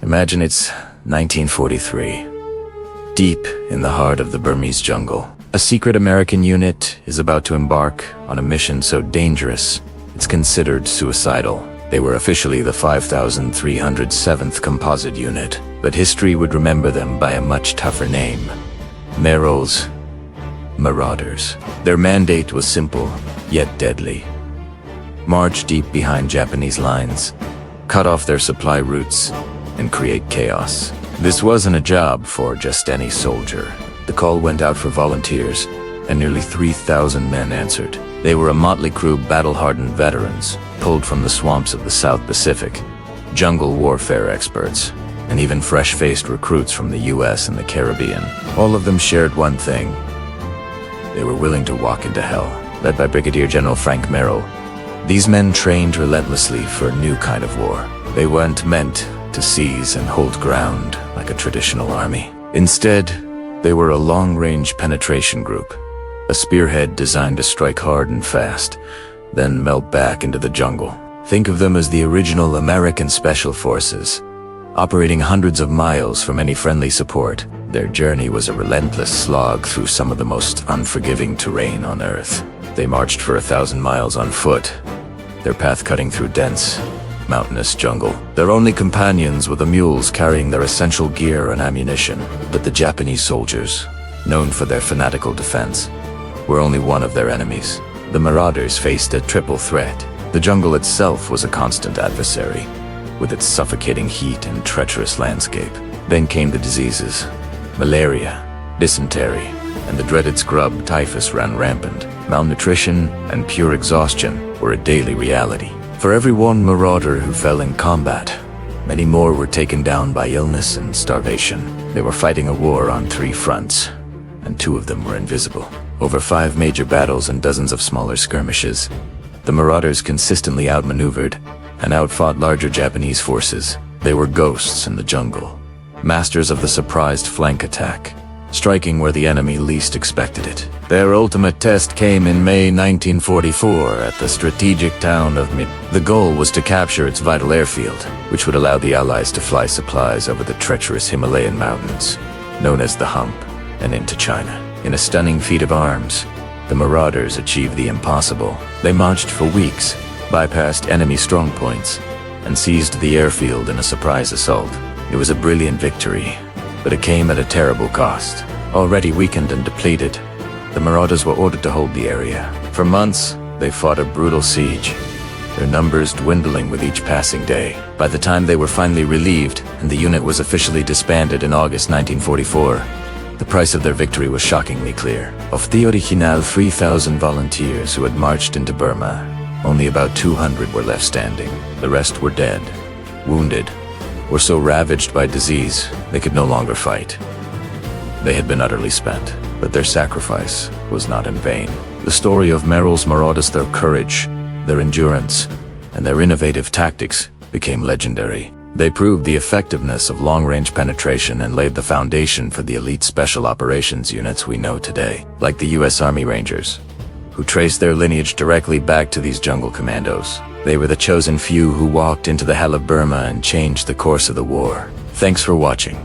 Imagine it's 1943. Deep in the heart of the Burmese jungle, a secret American unit is about to embark on a mission so dangerous, it's considered suicidal. They were officially the 5,307th Composite Unit, but history would remember them by a much tougher name. Merrills, Marauders. Their mandate was simple, yet deadly. March deep behind Japanese lines, cut off their supply routes, and create chaos. This wasn't a job for just any soldier. The call went out for volunteers, and nearly 3,000 men answered. They were a motley crew, battle-hardened veterans, pulled from the swamps of the South Pacific, jungle warfare experts, and even fresh-faced recruits from the US and the Caribbean. All of them shared one thing. They were willing to walk into hell. Led by Brigadier General Frank Merrill, these men trained relentlessly for a new kind of war. They weren't meant to seize and hold ground like a traditional army. Instead, they were a long-range penetration group, a spearhead designed to strike hard and fast, then melt back into the jungle. Think of them as the original American Special Forces, operating hundreds of miles from any friendly support. Their journey was a relentless slog through some of the most unforgiving terrain on Earth. They marched for 1,000 miles on foot, their path cutting through dense, mountainous jungle. Their only companions were the mules carrying their essential gear and ammunition. But the Japanese soldiers, known for their fanatical defense, were only one of their enemies. The Marauders faced a triple threat. The jungle itself was a constant adversary, with its suffocating heat and treacherous landscape. Then came the diseases. Malaria, dysentery, and the dreaded scrub typhus ran rampant. Malnutrition and pure exhaustion were a daily reality. For every one marauder who fell in combat, many more were taken down by illness and starvation. They were fighting a war on 3 fronts, and 2 of them were invisible. Over 5 major battles and dozens of smaller skirmishes, the Marauders consistently outmaneuvered and outfought larger Japanese forces. They were ghosts in the jungle, masters of the surprised flank attack, striking where the enemy least expected it. Their ultimate test came in May 1944 at the strategic town of Myitkyina. The goal was to capture its vital airfield, which would allow the Allies to fly supplies over the treacherous Himalayan mountains, known as the Hump, and into China. In a stunning feat of arms, the Marauders achieved the impossible. They marched for weeks, bypassed enemy strongpoints, and seized the airfield in a surprise assault. It was a brilliant victory, but it came at a terrible cost. Already weakened and depleted, the Marauders were ordered to hold the area. For months, they fought a brutal siege, their numbers dwindling with each passing day. By the time they were finally relieved and the unit was officially disbanded in August 1944, the price of their victory was shockingly clear. Of the original 3,000 volunteers who had marched into Burma, only about 200 were left standing. The rest were dead, wounded, or so ravaged by disease they could no longer fight. They had been utterly spent, but their sacrifice was not in vain. The story of Merrill's Marauders, their courage, their endurance, and their innovative tactics became legendary. They proved the effectiveness of long-range penetration and laid the foundation for the elite special operations units we know today, like the US Army Rangers, who traced their lineage directly back to these jungle commandos. They were the chosen few who walked into the hell of Burma and changed the course of the war. Thanks for watching.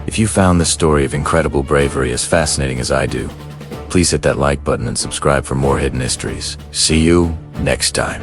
If you found this story of incredible bravery as fascinating as I do, please hit that like button and subscribe for more hidden histories. See you next time.